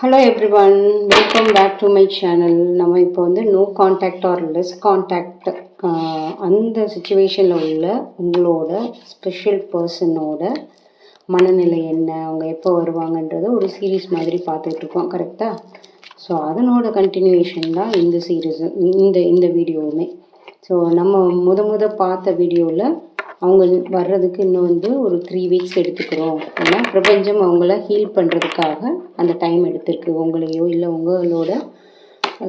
Hello everyone, welcome back to my channel. நம்ம இப்போ வந்து no contact or less contact அந்த சுச்சுவேஷனில் உள்ள உங்களோட ஸ்பெஷல் பர்சனோட மனநிலை என்ன, அவங்க எப்போ வருவாங்கன்றத ஒரு சீரீஸ் மாதிரி பார்த்துட்ருக்கோம், கரெக்டாக? ஸோ அதனோட கண்டினியூஷன் தான் இந்த சீரீஸ், இந்த வீடியோவுமே. ஸோ நம்ம முத பார்த்த வீடியோவில் அவங்க வர்றதுக்கு இன்னும் வந்து ஒரு 3 வீக்ஸ் எடுத்துக்கிறோம். ஏன்னா பிரபஞ்சம் அவங்கள ஹீல் பண்ணுறதுக்காக அந்த டைம் எடுத்திருக்கு. உங்களையோ இல்லை உங்களோட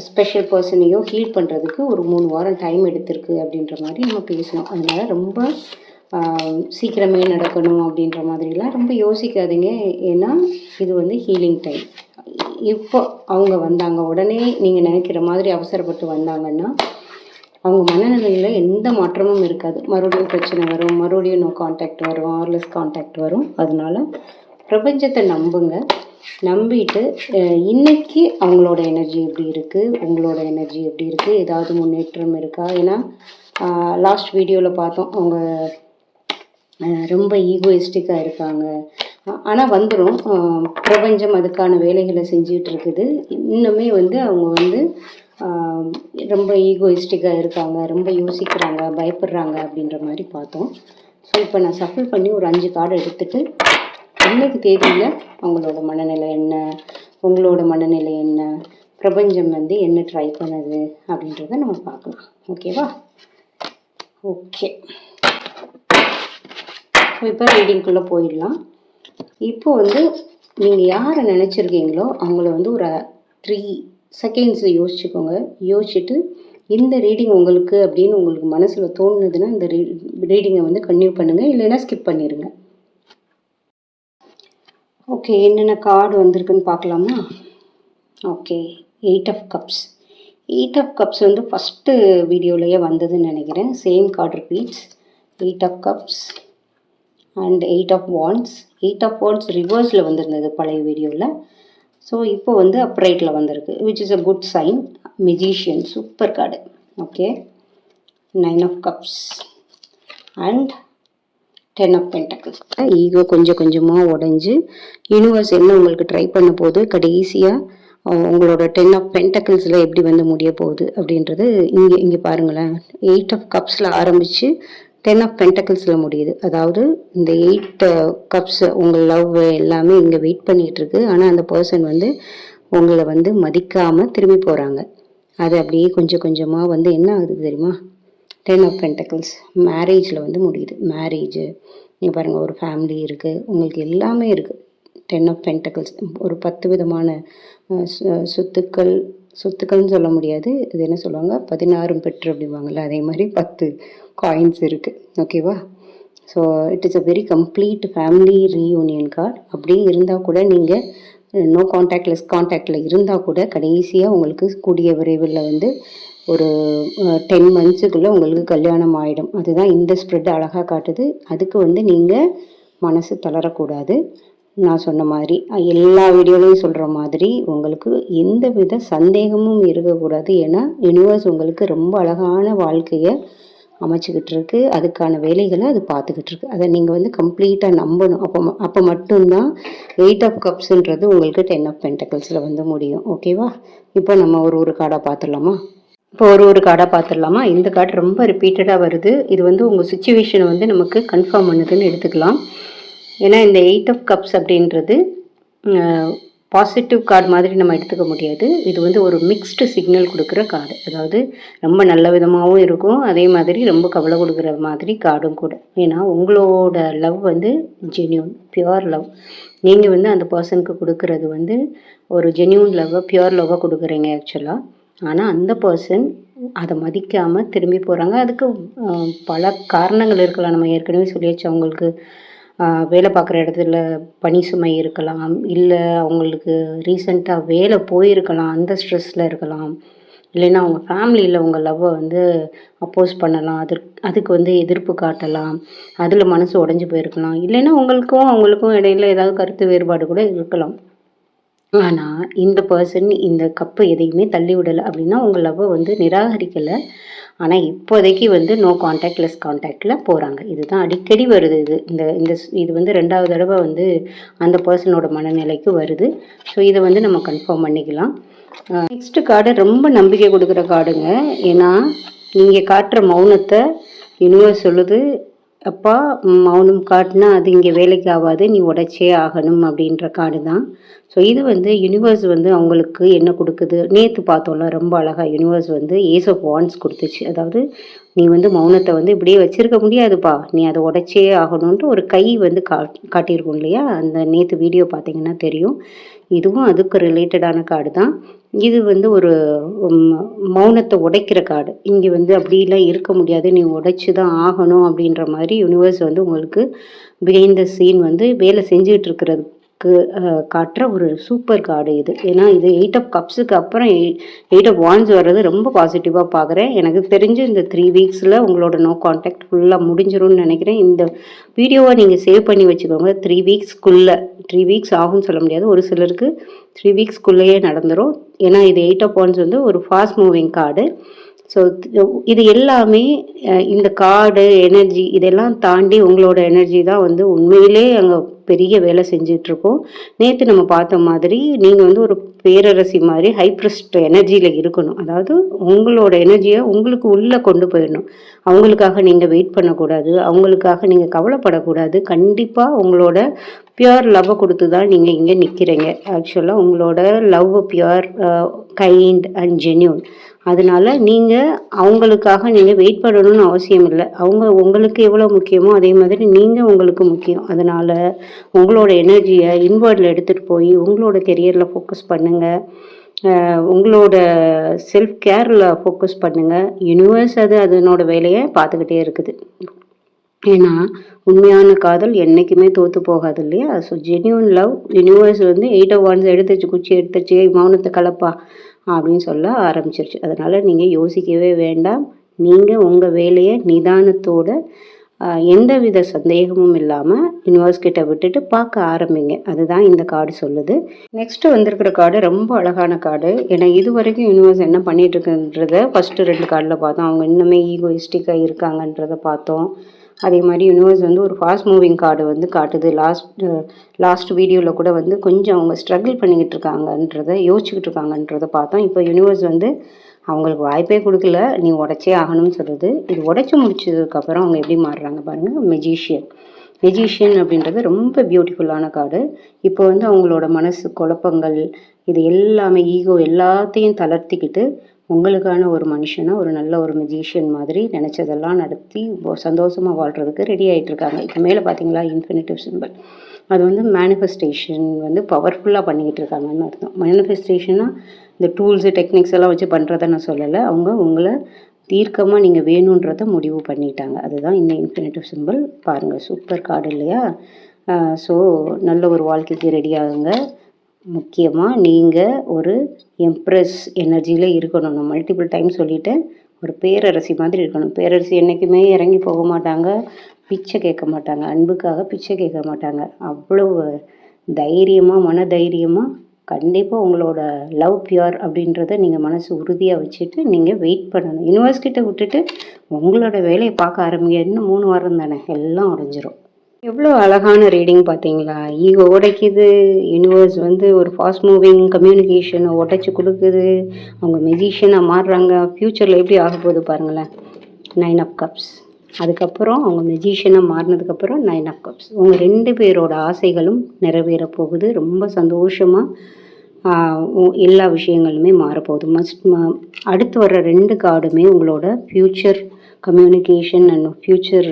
ஸ்பெஷல் பர்சனையோ ஹீல் பண்ணுறதுக்கு ஒரு 3 வாரம் டைம் எடுத்திருக்கு அப்படின்ற மாதிரி நம்ம பேசணும். அதனால் ரொம்ப சீக்கிரமே நடக்கணும் அப்படின்ற மாதிரிலாம் ரொம்ப யோசிக்காதீங்க. ஏன்னா இது வந்து ஹீலிங் டைம். இப்போ அவங்க வந்தாங்க, உடனே நீங்கள் நினைக்கிற மாதிரி அவசரப்பட்டு வந்தாங்கன்னா அவங்க மனநிலையில் எந்த மாற்றமும் இருக்காது. மறுபடியும் பிரச்சனை வரும், மறுபடியும் நோ காண்டாக்ட் வரும், ஆர்லெஸ் காண்டாக்ட் வரும். அதனால பிரபஞ்சத்தை நம்புங்க. நம்பிட்டு இன்னைக்கு அவங்களோட எனர்ஜி எப்படி இருக்குது, உங்களோட எனர்ஜி எப்படி இருக்குது, ஏதாவது முன்னேற்றம் இருக்கா? ஏன்னா லாஸ்ட் வீடியோவில் பார்த்தோம், அவங்க ரொம்ப ஈகோயிஸ்டிக்காக இருக்காங்க. ஆனால் வந்துடும், பிரபஞ்சம் அதுக்கான வேலைகளை செஞ்சிகிட்டு இருக்குது. இன்னுமே வந்து அவங்க வந்து ரொம்ப ஈகோயிஸ்டிக்காக இருக்காங்க, ரொம்ப யோசிக்கிறாங்க, பயப்படுறாங்க அப்படின்ற மாதிரி பார்த்தோம். ஸோ இப்போ நான் சஃபில் பண்ணி ஒரு 5 கார்டு எடுத்துகிட்டு இன்னைக்கு தேதியில் அவங்களோட மனநிலை என்ன, உங்களோட மனநிலை என்ன, பிரபஞ்சம் வந்து என்ன ட்ரை பண்ணுது அப்படின்றத நம்ம பார்க்கலாம். ஓகேவா? ஓகே, ஸோ இப்போ ரீடிங்குள்ளே போயிடலாம். இப்போ வந்து நீங்கள் யாரை நினச்சிருக்கீங்களோ அவங்கள வந்து ஒரு 3 செகண்ட்ஸ் யோசிச்சுக்கோங்க. யோசிச்சுட்டு இந்த ரீடிங் உங்களுக்கு அப்படின்னு உங்களுக்கு மனசில் தோணுதுன்னா இந்த ரீடிங்கை வந்து கன்டினியூ பண்ணுங்கள், இல்லைன்னா ஸ்கிப் பண்ணிடுங்க. ஓகே, என்னென்ன கார்டு வந்திருக்குன்னு பார்க்கலாமா? Okay, 8 of cups. 8 of cups வந்து ஃபஸ்ட்டு வீடியோலையே வந்ததுன்னு நினைக்கிறேன். Same card repeats. 8 of cups and 8 of wands. 8 of wands ரிவர்ஸில் வந்திருந்தது பழைய வீடியோவில். ஸோ இப்போ வந்து அப்ரைட்டில் வந்திருக்கு, which is a good sign. Magician, super card. Okay, 9 of cups and 10 of pentacles. Ego கொஞ்சம் கொஞ்சமாக உடஞ்சி யூனிவர்ஸ் என்ன உங்களுக்கு ட்ரை பண்ண போகுது, கடைசியாக உங்களோட 10 ஆஃப் பென்டக்கிள்ஸில் எப்படி வந்து முடிய போகுது அப்படின்றது இங்கே பாருங்களேன். 8 ஆஃப் கப்ஸில் ஆரம்பித்து 10 ஆஃப் பென்டக்கிள்ஸில் முடியுது. அதாவது இந்த 8 கப்ஸ் உங்கள் லவ் எல்லாமே இங்கே வெயிட் பண்ணிகிட்டு இருக்கு. ஆனால் அந்த பர்சன் வந்து உங்களை வந்து மதிக்காமல் திரும்பி போகிறாங்க. அது அப்படியே கொஞ்சம் கொஞ்சமாக வந்து என்ன ஆகுது தெரியுமா? 10 ஆஃப் பென்டக்கிள்ஸ் மேரேஜில் வந்து முடியுது. மேரேஜு, நீங்கள் பாருங்கள், ஒரு ஃபேமிலி இருக்குது, உங்களுக்கு எல்லாமே இருக்குது. 10 ஆஃப் பென்டக்கிள்ஸ் ஒரு 10 விதமான சொத்துக்கள்னு சொல்ல முடியாது, இது என்ன சொல்லுவாங்க, 16 பெற்று அப்படிவாங்கள்ல, அதே மாதிரி 10 காயின்ஸ் இருக்குது. ஓகேவா? So it is a very complete family reunion card. அப்படியே இருந்தால் கூட நீங்கள் நோ காண்டாக்ட் லெஸ் காண்டாக்டில் இருந்தால் கூட கடைசியாக உங்களுக்கு கூடிய விரைவில் வந்து ஒரு 10 மந்த்ஸுக்குள்ளே உங்களுக்கு கல்யாணம் ஆகிடும். அதுதான் இந்த ஸ்ப்ரெட் அழகாக காட்டுது. அதுக்கு வந்து நீங்கள் மனசு தளரக்கூடாது. நான் சொன்ன மாதிரி எல்லா வீடியோலையும் சொல்கிற மாதிரி உங்களுக்கு எந்த வித சந்தேகமும் இருக்கக்கூடாது. ஏன்னா யூனிவர்ஸ் உங்களுக்கு ரொம்ப அழகான வாழ்க்கையை அமைச்சிக்கிட்டு இருக்கு, அதுக்கான வேலைகளை அது பார்த்துக்கிட்டு இருக்கு. அதை நீங்கள் வந்து கம்ப்ளீட்டாக நம்பணும். அப்போ மட்டும்தான் 8 ஆஃப் கப்ஸுன்றது உங்களுக்கு 10 ஆஃப் பென்டக்கிள்ஸில் வந்து முடியும். ஓகேவா? இப்போ நம்ம ஒரு கார்டாக பார்த்துடலாமா? இந்த கார்டு ரொம்ப ரிப்பீட்டடாக வருது. இது வந்து உங்கள் சுச்சுவேஷனை வந்து நமக்கு கன்ஃபார்ம் பண்ணுதுன்னு எடுத்துக்கலாம். ஏன்னா இந்த 8 ஆஃப் கப்ஸ் அப்படின்றது பாசிட்டிவ் கார்டு மாதிரி நம்ம எடுத்துக்க முடியாது. இது வந்து ஒரு மிக்ஸ்டு சிக்னல் கொடுக்குற கார்டு. அதாவது ரொம்ப நல்ல விதமாகவும் இருக்கும், அதே மாதிரி ரொம்ப கவலை கொடுக்குற மாதிரி கார்டும் கூட. ஏன்னா உங்களோட லவ் வந்து ஜென்யூன், பியூர் லவ். நீங்கள் வந்து அந்த பர்சனுக்கு கொடுக்கறது வந்து ஒரு ஜென்யூன் லவ்வை, பியூர் லவ்வை கொடுக்குறீங்க ஆக்சுவலாக. ஆனால் அந்த பர்சன் அதை மதிக்காமல் திரும்பி போகிறாங்க. அதுக்கு பல காரணங்கள் இருக்கலாம். நம்ம ஏற்கனவே சொல்லியாச்சு, அவங்களுக்கு வேலை பார்க்குற இடத்துல பணி சுமை இருக்கலாம், இல்லை அவங்களுக்கு ரீசெண்டாக வேலை போயிருக்கலாம், அந்த ஸ்ட்ரெஸ்ஸில் இருக்கலாம், இல்லைன்னா அவங்க ஃபேமிலியில் உங்கள் லவ்வை வந்து அப்போஸ் பண்ணலாம், அதுக்கு வந்து எதிர்ப்பு காட்டலாம், அதில் மனசு உடஞ்சி போயிருக்கலாம், இல்லைன்னா உங்களுக்கும் அவங்களுக்கும் இடையில ஏதாவது கருத்து வேறுபாடு கூட இருக்கலாம். ஆனால் இந்த பர்சன் இந்த கப்பு எதையுமே தள்ளி விடலை அப்படின்னா உங்கள் லவ்வை வந்து நிராகரிக்கலை. ஆனால் இப்போதைக்கு வந்து நோ காண்டாக்ட் லெஸ் காண்டாக்டில் போகிறாங்க. இதுதான் அடிக்கடி வருது. இது வந்து 2வது தடவை வந்து அந்த பர்சனோட மனநிலைக்கு வருது. ஸோ இதை வந்து நம்ம கன்ஃபார்ம் பண்ணிக்கலாம். நெக்ஸ்ட்டு கார்டு ரொம்ப நம்பிக்கை கொடுக்குற கார்டுங்க. ஏன்னா நீங்கள் காட்டுற மௌனத்தை யூனிவர்ஸ் சொல்லுது, அப்பா மௌனம் காட்டினா அது இங்கே வேலைக்கு ஆகாது, நீ உடைச்சே ஆகணும் அப்படின்ற கார்டு தான். ஸோ இது வந்து யூனிவர்ஸ் வந்து அவங்களுக்கு என்ன கொடுக்குது, நேற்று பார்த்தோம்ல ரொம்ப அழகாக யூனிவர்ஸ் வந்து ஏஸ் ஆஃப் வாண்ட்ஸ் கொடுத்துச்சு. அதாவது நீ வந்து மௌனத்தை வந்து இப்படியே வச்சிருக்க முடியாதுப்பா, நீ அதை உடைச்சே ஆகணுன்ட்டு ஒரு கை வந்து காட்டியிருக்கும் இல்லையா, அந்த நேற்று வீடியோ பார்த்தீங்கன்னா தெரியும். இதுவும் அதுக்கு ரிலேட்டடான கார்டு தான். இது வந்து ஒரு மௌனத்தை உடைக்கிற கார்டு. இங்கே வந்து அப்படிலாம் இருக்க முடியாது, நீ உடைச்சி தான் ஆகணும் அப்படின்ற மாதிரி யூனிவர்ஸ் வந்து உங்களுக்கு பிஹைண்ட் த சீன் வந்து வேலை செஞ்சுட்டு இருக்கிறதுக்கு காட்டுற ஒரு சூப்பர் கார்டு இது. ஏன்னா இது 8 ஆஃப் கப்ஸுக்கு அப்புறம் 8 ஆஃப் வாண்ட்ஸ் வர்றது ரொம்ப பாசிட்டிவாக பார்க்குறேன். எனக்கு தெரிஞ்சு இந்த 3 வீக்ஸில் உங்களோட நோ கான்டாக்ட் ஃபுல்லாக முடிஞ்சிரும்னு நினைக்கிறேன். இந்த வீடியோவை நீங்கள் சேவ் பண்ணி வச்சுக்கோங்க. 3 வீக்ஸ்க்குள்ளே 3 வீக்ஸ் ஆகும்னு சொல்ல முடியாது, ஒரு சிலருக்கு 3 வீக்ஸ்க்குள்ளேயே நடந்துடும். ஏன்னா இது 8 ஆஃப் வாண்ட்ஸ் வந்து ஒரு ஃபாஸ்ட் மூவிங் கார்டு. ஸோ இது எல்லாமே இந்த கார்டு எனர்ஜி இதெல்லாம் தாண்டி உங்களோட எனர்ஜி தான் வந்து உண்மையிலே அங்கே பெரிய வேலை செஞ்சிட்ருக்கோம். நேற்று நம்ம பார்த்த மாதிரி நீங்கள் வந்து ஒரு பேரரசி மாதிரி ஹைப்ரிஸ்ட் எனர்ஜியில் இருக்கணும். அதாவது உங்களோட எனர்ஜியை உங்களுக்கு உள்ளே கொண்டு போயிடணும். அவங்களுக்காக நீங்கள் வெயிட் பண்ணக்கூடாது, அவங்களுக்காக நீங்கள் கவலைப்படக்கூடாது. கண்டிப்பாக உங்களோட பியூர் லவ்வை கொடுத்து தான் நீங்கள் இங்கே நிற்கிறீங்க. ஆக்சுவலாக உங்களோட love pure, kind and genuine. அதனால நீங்கள் அவங்களுக்காக நீங்கள் வெயிட் பண்ணணும்னு அவசியம் இல்லை. அவங்க உங்களுக்கு எவ்வளோ முக்கியமோ அதே மாதிரி நீங்கள் உங்களுக்கு முக்கியம். அதனால் உங்களோட எனர்ஜியை இன்வர்டில் எடுத்துகிட்டு போய் உங்களோட கெரியரில் ஃபோக்கஸ் பண்ணுங்கள். உங்களோட செல்ஃப் கேரில் ஃபோக்கஸ் பண்ணுங்கள். யூனிவர்ஸ் அதனோட வேலையை பார்த்துக்கிட்டே இருக்குது. ஏன்னா உண்மையான காதல் என்றைக்குமே தோற்று போகாது இல்லையா. ஸோ ஜென்யூன் லவ் யூனிவர்ஸ் வந்து 8 ஆஃப் வாண்ட்ஸ் எடுத்துச்சு, குச்சி எடுத்துச்சு, மௌனத்தை கலப்பா அப்படின்னு சொல்ல ஆரம்பிச்சிருச்சு. அதனால் நீங்கள் யோசிக்கவே வேண்டாம். நீங்கள் உங்கள் வேலையை நிதானத்தோட எந்தவித சந்தேகமும் இல்லாமல் யூனிவர்ஸ் கிட்ட விட்டுட்டு பார்க்க ஆரம்பிங்க. அதுதான் இந்த கார்டு சொல்லுது. நெக்ஸ்ட்டு வந்திருக்கிற கார்டு ரொம்ப அழகான கார்டு. ஏன்னா இது வரைக்கும் யூனிவர்ஸ் என்ன பண்ணிட்டு இருக்குன்றத ஃபஸ்ட்டு 2 கார்டில் பார்த்தோம். அவங்க இன்னுமே ஈகோயிஸ்டிக்காக இருக்காங்கன்றதை பார்த்தோம். அதே மாதிரி யூனிவர்ஸ் வந்து ஒரு ஃபாஸ்ட் மூவிங் கார்டு வந்து காட்டுது. லாஸ்ட் வீடியோவில் கூட வந்து கொஞ்சம் அவங்க ஸ்ட்ரகிள் பண்ணிக்கிட்டு இருக்காங்கன்றதை யோசிச்சுக்கிட்டு இருக்காங்கன்றதை பார்த்தோம். இப்போ யூனிவர்ஸ் வந்து அவங்களுக்கு வாய்ப்பே கொடுக்கல, நீ உடைச்சே ஆகணும்னு சொல்லுது. இது உடைச்சி முடிச்சதுக்கப்புறம் அவங்க எப்படி மாறுறாங்க பாருங்கள். மெஜிஷியன் அப்படின்றது ரொம்ப பியூட்டிஃபுல்லான கார்டு. இப்போ வந்து அவங்களோட மனசு குழப்பங்கள் இது எல்லாமே ஈகோ எல்லாத்தையும் தளர்த்திக்கிட்டு உங்களுக்கான ஒரு மனுஷனை ஒரு நல்ல ஒரு மெஜிஷியன் மாதிரி நினச்சதெல்லாம் நடத்தி சந்தோஷமாக வாழ்கிறதுக்கு ரெடி ஆகிட்டு இருக்காங்க. இப்போ மேலே பார்த்தீங்களா இன்ஃபினிட்டிவ் சிம்பிள், அது வந்து மேனிஃபெஸ்டேஷன் வந்து பவர்ஃபுல்லாக பண்ணிக்கிட்டு இருக்காங்கன்னு அர்த்தம். மேனிஃபெஸ்டேஷனாக இந்த டூல்ஸு டெக்னிக்ஸ் எல்லாம் வச்சு பண்ணுறதை நான் சொல்லலை. அவங்க உங்களை தீர்க்கமாக நீங்கள் வேணுன்றதை முடிவு பண்ணிட்டாங்க. அதுதான் இந்த இன்ஃபினிட்டிவ் சிம்பிள். பாருங்கள், சூப்பர் கார்டு இல்லையா. ஸோ நல்ல ஒரு வாழ்க்கைக்கு ரெடி ஆகுங்க. முக்கியமாக நீங்கள் ஒரு எம்ப்ரெஸ் எனர்ஜியில் இருக்கணும். நான் மல்டிபிள் டைம் சொல்லிட்டேன். ஒரு பேரரசி மாதிரி இருக்கணும். பேரரசி என்றைக்குமே இறங்கி போக மாட்டாங்க, பிச்சை கேட்க மாட்டாங்க, அன்புக்காக பிச்சை கேட்க மாட்டாங்க. அவ்வளோ தைரியமாக மன தைரியமாக கண்டிப்பாக உங்களோட லவ் பியூர் அப்படின்றத நீங்கள் மனசு உறுதியாக வச்சுட்டு நீங்கள் வெயிட் பண்ணணும். யூனிவர்ஸ்கிட்ட விட்டுட்டு உங்களோட வேலையை பார்க்க ஆரம்பிங்க. இன்னும் 3 வாரம் தானே, எல்லாம் உடஞ்சிரும். எவ்வளோ அழகான ரீடிங் பார்த்தீங்களா. ஈகோ உடைக்குது, யூனிவர்ஸ் வந்து ஒரு ஃபாஸ்ட் மூவிங் கம்யூனிகேஷனை உடைச்சி கொடுக்குது, அவங்க மெஜிஷியனாக மாறுறாங்க. ஃப்யூச்சரில் எப்படி ஆக போகுது பாருங்களேன். 9 ஆஃப் கப்ஸ், அதுக்கப்புறம் அவங்க மெஜிஷியனாக மாறினதுக்கப்புறம் 9 ஆஃப் கப்ஸ். உங்கள் 2 பேரோட ஆசைகளும் நிறைவேற போகுது. ரொம்ப சந்தோஷமாக எல்லா விஷயங்களுமே மாறப்போகுது. அடுத்து வர்ற 2 கார்டுமே உங்களோட ஃப்யூச்சர் கம்யூனிகேஷன் அண்ட் ஃப்யூச்சர்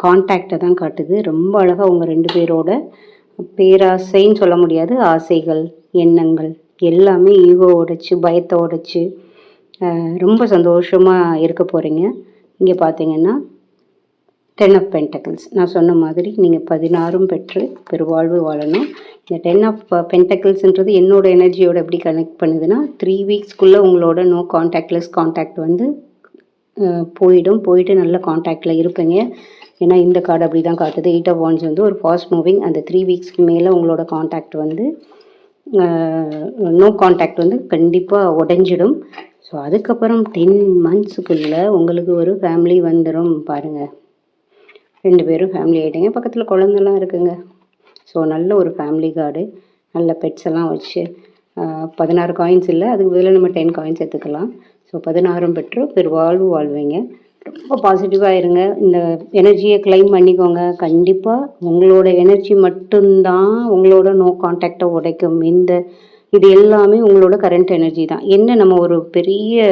கான்டாக்டை தான் காட்டுது. ரொம்ப அழகாக உங்கள் 2 பேரோட பேராசைன்னு சொல்ல முடியாது, ஆசைகள் எண்ணங்கள் எல்லாமே ஈகோ உடைச்சி பயத்தை உடைச்சி ரொம்ப சந்தோஷமாக இருக்க போகிறீங்க. இங்கே பார்த்தீங்கன்னா 10 ஆஃப் பென்டக்கிள்ஸ். நான் சொன்ன மாதிரி நீங்கள் 16 பெற்று பெருவாழ்வு வாழணும். இந்த 10 ஆஃப் பென்டக்கிள்ஸ்ன்றது என்னோட எனர்ஜியோட எப்படி கனெக்ட் பண்ணுதுன்னா 3 வீக்ஸ்க்குள்ளே உங்களோட நோ கான்டாக்ட்லெஸ் கான்டாக்ட் வந்து போயிட்டு நல்ல கான்டாக்டில் இருப்பீங்க. ஏன்னா இந்த கார்டு அப்படி தான் காட்டுது. 8 ஆஃப் வாண்ட்ஸ் வந்து ஒரு ஃபாஸ்ட் மூவிங். அந்த 3 வீக்ஸ்க்கு மேலே உங்களோட கான்டாக்ட் வந்து நோ காண்டாக்ட் வந்து கண்டிப்பாக உடஞ்சிடும். ஸோ அதுக்கப்புறம் 10 மந்த்ஸுக்குள்ளே உங்களுக்கு ஒரு ஃபேமிலி வந்துடும் பாருங்கள். 2 பேரும் ஃபேமிலி ஆகிட்டீங்க, பக்கத்தில் குழந்தெல்லாம் இருக்குங்க. ஸோ நல்ல ஒரு ஃபேமிலி கார்டு, நல்ல பெட்ஸ் எல்லாம் வச்சு 16 காயின்ஸ் இல்லை, அதுக்கு பதிலாக நம்ம 10 காயின்ஸ் எடுத்துக்கலாம். ஸோ 16 பெற்று பெருவாழ்வு வாழ்வீங்க. ரொம்ப பாசிட்டிவாக இருங்க. இந்த எனர்ஜியை கிளைம் பண்ணிக்கோங்க. கண்டிப்பாக உங்களோட எனர்ஜி மட்டும்தான் உங்களோட நோ காண்டாக்டை உடைக்கும். இது எல்லாமே உங்களோட கரண்ட் எனர்ஜி தான். என்ன நம்ம ஒரு பெரிய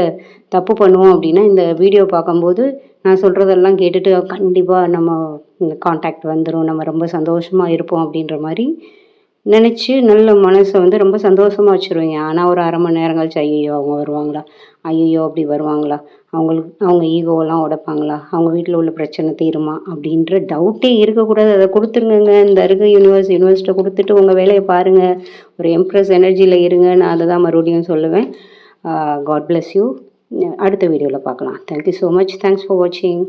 தப்பு பண்ணுவோம் அப்படின்னா, இந்த வீடியோ பார்க்கும்போது நான் சொல்கிறதெல்லாம் கேட்டுட்டு கண்டிப்பாக நம்ம இந்த காண்டாக்ட் வந்துடும், நம்ம ரொம்ப சந்தோஷமாக இருப்போம் அப்படின்ற மாதிரி நினச்சி நல்ல மனசை வந்து ரொம்ப சந்தோஷமாக வச்சுருவீங்க. ஆனால் ஒரு 1/2 மணி நேரம் கழிச்சு ஐயையோ அவங்க வருவாங்களா, ஐயையோ அப்படி வருவாங்களா, அவங்க ஈகோவெல்லாம் உடைப்பாங்களா, அவங்க வீட்டில் உள்ள பிரச்சனை தீருமா அப்படின்ற டவுட்டே இருக்கக்கூடாது. அதை கொடுத்துருங்க. இந்த இருக்க யூனிவர்ஸ்ட்டை கொடுத்துட்டு உங்கள் வேலையை பாருங்கள். ஒரு எம்ப்ரஸ் எனர்ஜியில் இருங்க. நான் அதை தான் மறுபடியும் சொல்லுவேன். God bless you. அடுத்த வீடியோவில் பார்க்கலாம். Thank you so much. Thanks for வாட்சிங்.